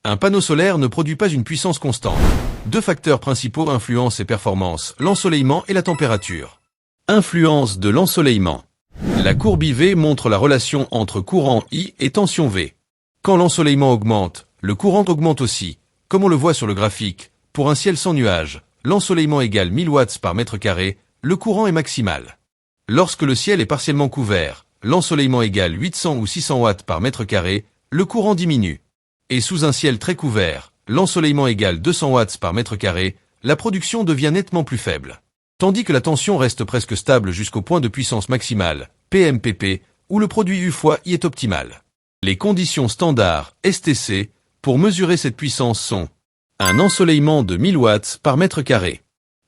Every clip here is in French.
Un panneau solaire ne produit pas une puissance constante. Deux facteurs principaux influencent ses performances, l'ensoleillement et la température. Influence de l'ensoleillement. La courbe IV montre la relation entre courant I et tension V. Quand l'ensoleillement augmente, le courant augmente aussi. Comme on le voit sur le graphique, pour un ciel sans nuages, l'ensoleillement égale 1000 watts par mètre carré, le courant est maximal. Lorsque le ciel est partiellement couvert, l'ensoleillement égale 800 ou 600 watts par mètre carré, le courant diminue. Et sous un ciel très couvert, l'ensoleillement égale 200 watts par mètre carré, la production devient nettement plus faible. Tandis que la tension reste presque stable jusqu'au point de puissance maximale, PMPP, où le produit U fois I est optimal. Les conditions standards, STC, pour mesurer cette puissance sont un ensoleillement de 1000 watts par mètre carré,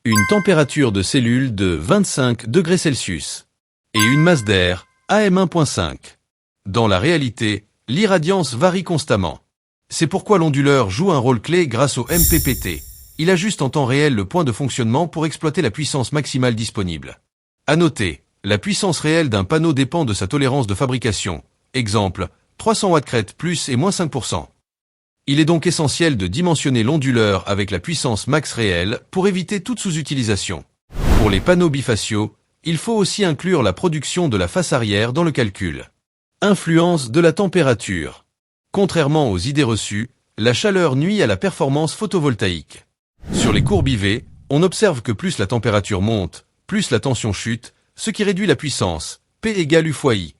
une température de cellule de 25 degrés Celsius et une masse d'air, AM1.5. Dans la réalité, l'irradiance varie constamment. C'est pourquoi l'onduleur joue un rôle clé grâce au MPPT. Il ajuste en temps réel le point de fonctionnement pour exploiter la puissance maximale disponible. À noter, la puissance réelle d'un panneau dépend de sa tolérance de fabrication. Exemple, 300 watts crête plus et moins 5%. Il est donc essentiel de dimensionner l'onduleur avec la puissance max réelle pour éviter toute sous-utilisation. Pour les panneaux bifaciaux, il faut aussi inclure la production de la face arrière dans le calcul. Influence de la température. Contrairement aux idées reçues, la chaleur nuit à la performance photovoltaïque. Sur les courbes IV, on observe que plus la température monte, plus la tension chute, ce qui réduit la puissance, P égale U fois I.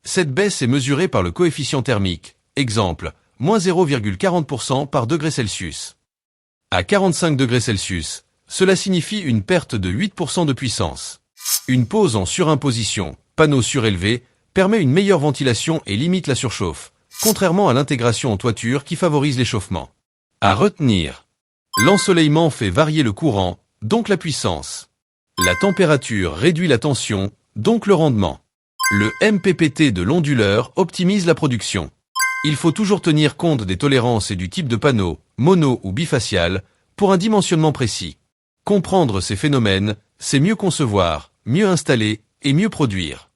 Cette baisse est mesurée par le coefficient thermique, exemple, moins 0,40% par degré Celsius. À 45 degrés Celsius, cela signifie une perte de 8% de puissance. Une pose en surimposition, panneau surélevé, permet une meilleure ventilation et limite la surchauffe, contrairement à l'intégration en toiture qui favorise l'échauffement. À retenir. L'ensoleillement fait varier le courant, donc la puissance. La température réduit la tension, donc le rendement. Le MPPT de l'onduleur optimise la production. Il faut toujours tenir compte des tolérances et du type de panneau, mono ou bifacial, pour un dimensionnement précis. Comprendre ces phénomènes, c'est mieux concevoir, mieux installer et mieux produire.